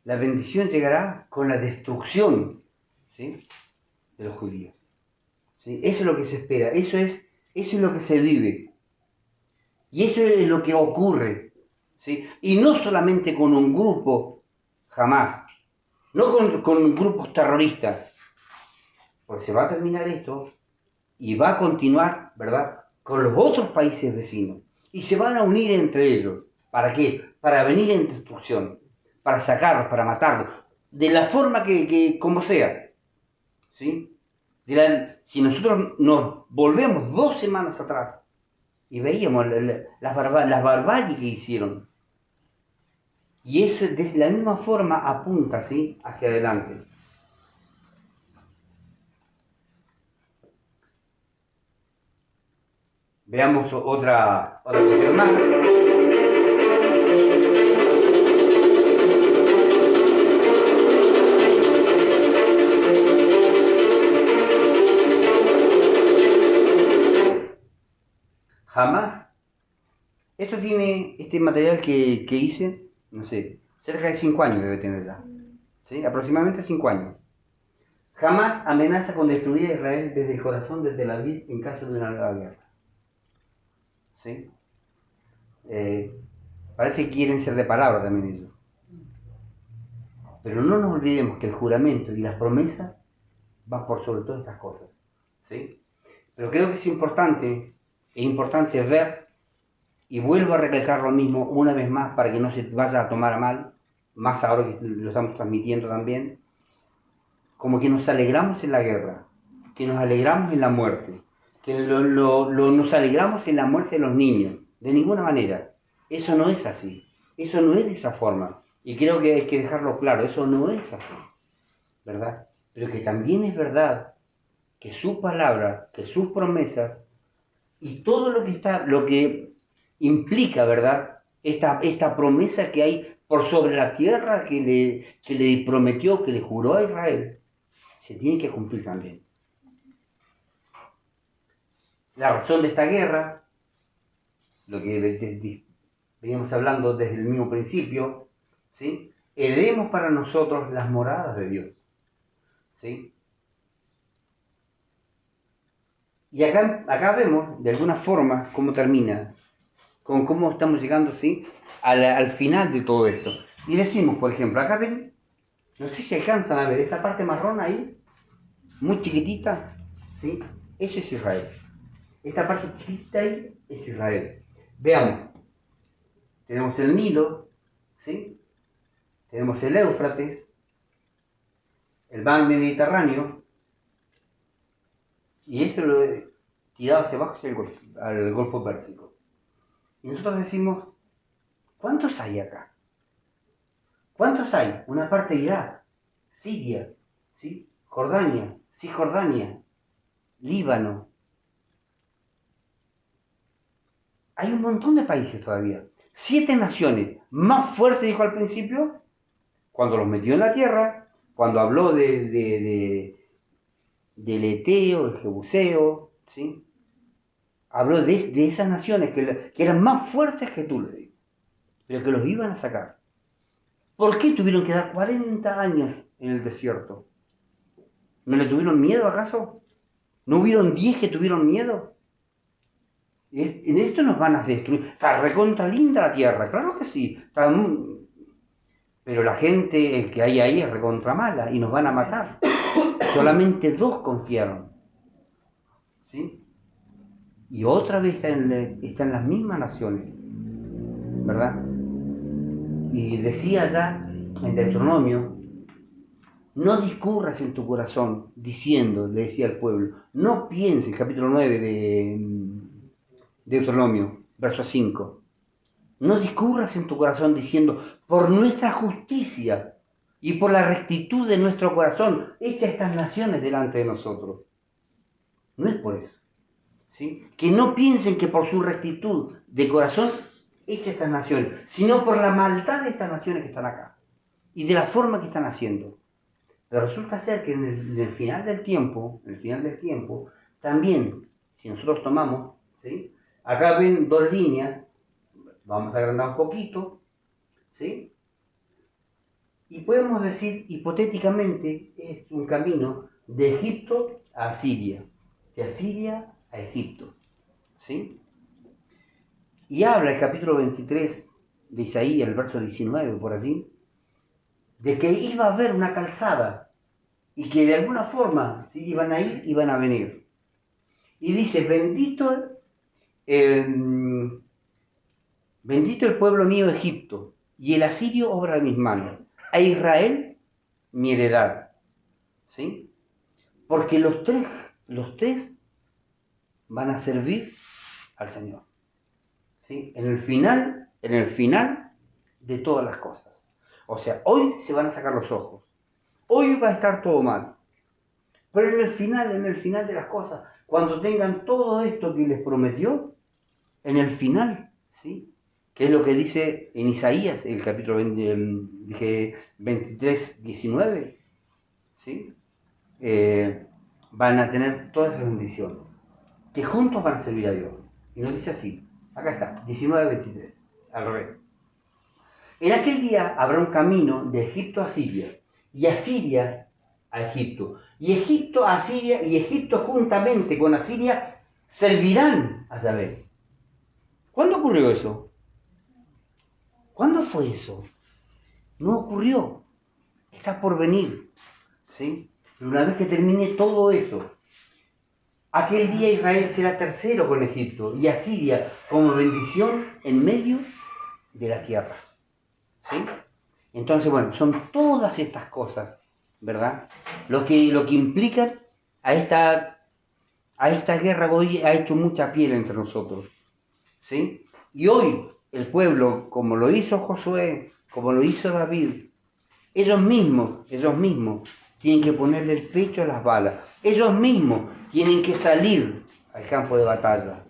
La bendición llegará con la destrucción, ¿sí?, de los judíos. ¿Sí? Eso es lo que se espera, eso es lo que se vive. Y eso es lo que ocurre, ¿sí? Y no solamente con un grupo, jamás. No con grupos terroristas. Pues se va a terminar esto y va a continuar, ¿verdad?, con los otros países vecinos. Y se van a unir entre ellos. ¿Para qué? Para venir en destrucción. Para sacarlos, para matarlos, de la forma que como sea, ¿sí? Si nosotros nos volvemos 2 semanas atrás, y veíamos las barbaries que hicieron. Y eso de la misma forma apunta, ¿sí?, hacia adelante. Veamos otra cuestión más. Jamás. Esto tiene este material que hice, no sé, cerca de 5 años debe tener ya. ¿Sí? Aproximadamente 5 años. Jamás amenaza con destruir a Israel desde el corazón de Tel Aviv en caso de una nueva guerra. ¿Sí? Parece que quieren ser de palabra también ellos. Pero no nos olvidemos que el juramento y las promesas van por sobre todas estas cosas. ¿Sí? Pero creo que es importante ver, y vuelvo a recalcar lo mismo una vez más para que no se vaya a tomar a mal, más ahora que lo estamos transmitiendo también, como que nos alegramos en la guerra, que nos alegramos en la muerte, que nos alegramos en la muerte de los niños. De ninguna manera. Eso no es así. Eso no es de esa forma. Y creo que hay que dejarlo claro. Eso no es así. ¿Verdad? Pero que también es verdad que su palabra, que sus promesas y todo lo que implica, ¿verdad?, esta promesa que hay por sobre la tierra que le prometió, que le juró a Israel, se tiene que cumplir también. La razón de esta guerra, lo que veníamos hablando desde el mismo principio, ¿sí? Heredemos para nosotros las moradas de Dios, ¿sí? Y acá vemos de alguna forma cómo termina, con cómo estamos llegando, ¿sí?, al final de todo esto. Y decimos, por ejemplo, acá ven, no sé si alcanzan a ver esta parte marrón ahí, muy chiquitita, ¿sí? Eso es Israel. Esta parte chiquitita ahí es Israel. Veamos, tenemos el Nilo, ¿sí? Tenemos el Éufrates, el mar Mediterráneo, y esto lo he tirado hacia abajo hacia al Golfo Pérsico. Y nosotros decimos, ¿cuántos hay acá? ¿Cuántos hay? Una parte de Irak, Siria, ¿sí?, Jordania, Cisjordania, Líbano. Hay un montón de países todavía. 7 naciones, más fuerte, dijo al principio, cuando los metió en la tierra, cuando habló del Eteo, el Jebuseo, ¿sí? Habló de esas naciones que eran más fuertes que tú, le digo, pero que los iban a sacar. ¿Por qué tuvieron que dar 40 años en el desierto? ¿No le tuvieron miedo acaso? ¿No hubieron 10 que tuvieron miedo? En esto nos van a destruir. Está recontra linda la tierra, claro que sí. Pero la gente que hay ahí es recontra mala y nos van a matar. Solamente 2 confiaron, ¿sí? Y otra vez están las mismas naciones, ¿verdad? Y decía ya en Deuteronomio, no discurras en tu corazón diciendo, le decía al pueblo, no pienses, capítulo 9 de Deuteronomio, verso 5, no discurras en tu corazón diciendo, por nuestra justicia y por la rectitud de nuestro corazón, echa estas naciones delante de nosotros. No es por eso, ¿sí? Que no piensen que por su rectitud de corazón echa estas naciones, sino por la maldad de estas naciones que están acá y de la forma que están haciendo. Pero resulta ser que en el final del tiempo, también, si nosotros tomamos, ¿sí?, acá ven 2 líneas, vamos a agrandar un poquito, ¿sí? Y podemos decir, hipotéticamente, es un camino de Egipto a Asiria, de Asiria a Egipto, ¿sí? Y habla el capítulo 23 de Isaías, el verso 19, por allí, de que iba a haber una calzada y que de alguna forma, ¿sí?, iban a ir, iban a venir. Y dice, bendito el pueblo mío Egipto, y el asirio obra de mis manos, a Israel mi heredad, ¿sí? Porque los tres van a servir al Señor. ¿sí? En el final de todas las cosas. O sea, hoy se van a sacar los ojos. Hoy va a estar todo mal. Pero en el final de las cosas, cuando tengan todo esto que les prometió, en el final, ¿sí? Que es lo que dice en Isaías, el capítulo 23, 19, ¿sí? Van a tener toda esa bendición, que juntos van a servir a Dios. Y nos dice así, acá está, 19, 23, al revés. En aquel día habrá un camino de Egipto a Siria, y Asiria a Egipto, y Egipto a Asiria, y Egipto juntamente con Asiria servirán a Yahvé. ¿Cuándo ocurrió eso? ¿Cuándo fue eso? No ocurrió. Está por venir, ¿sí? Pero una vez que termine todo eso, aquel día Israel será tercero con Egipto y Asiria como bendición en medio de la tierra, ¿sí? Entonces, bueno, son todas estas cosas, ¿verdad? Lo que implican a esta guerra que hoy ha hecho mucha piel entre nosotros, ¿sí? Y hoy el pueblo, como lo hizo Josué, como lo hizo David, ellos mismos tienen que ponerle el pecho a las balas. Ellos mismos tienen que salir al campo de batalla.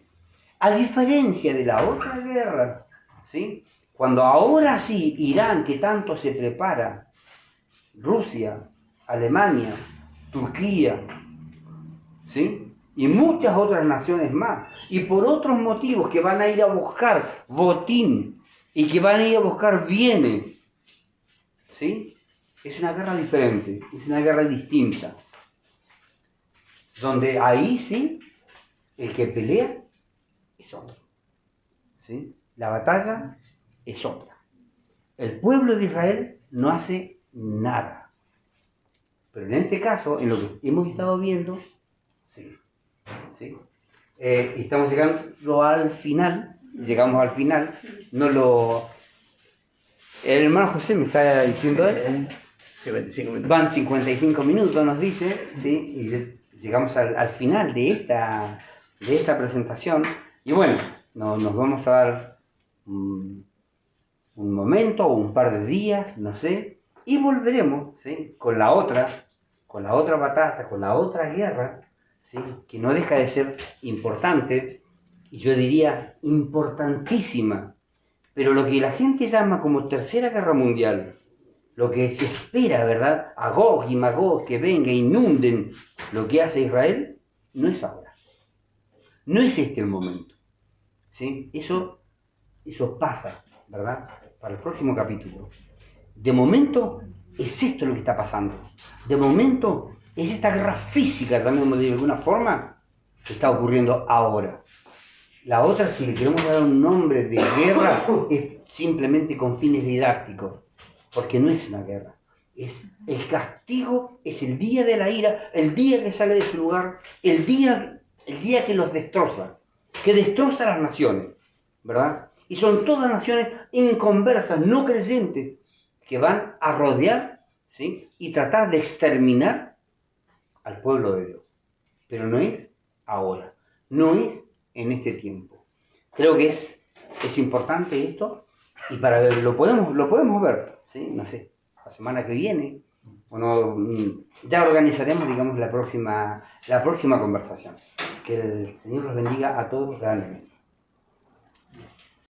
A diferencia de la otra guerra, ¿sí? Cuando ahora sí Irán, que tanto se prepara, Rusia, Alemania, Turquía, ¿sí? Y muchas otras naciones más, y por otros motivos que van a ir a buscar botín y que van a ir a buscar bienes, ¿sí? Es una guerra diferente, es una guerra distinta, donde ahí sí, el que pelea es otro, ¿sí? La batalla es otra. El pueblo de Israel no hace nada, pero en este caso, en lo que hemos estado viendo, sí. ¿Sí? Estamos llegando al final, llegamos al final, el hermano José me está diciendo él, 55 minutos. van 55 minutos nos dice, ¿sí? Y llegamos al final de esta presentación, y bueno, nos vamos a dar un momento o un par de días, no sé, y volveremos, ¿sí? con la otra batalla, con la otra guerra, ¿sí? Que no deja de ser importante, y yo diría importantísima, pero lo que la gente llama como Tercera Guerra Mundial, lo que se espera, ¿verdad? A Gog y Magog que venga e inunden lo que hace Israel, no es ahora, no es este el momento, ¿sí? Eso pasa, ¿verdad? Para el próximo capítulo. De momento es esto lo que está pasando, de momento es esta guerra física, llamémoslo de alguna forma, que está ocurriendo ahora. La otra, si le queremos dar un nombre de guerra, es simplemente con fines didácticos, porque no es una guerra. Es el castigo, es el día de la ira, el día que sale de su lugar, el día que los destroza, que destroza a las naciones, ¿verdad? Y son todas naciones inconversas, no creyentes, que van a rodear, ¿sí? Y tratar de exterminar al pueblo de Dios. Pero no es ahora, no es en este tiempo. Creo que es importante esto, y para ver, lo podemos ver, ¿sí? No sé, la semana que viene, o no, ya organizaremos, digamos, la próxima conversación. Que el Señor los bendiga a todos grandemente.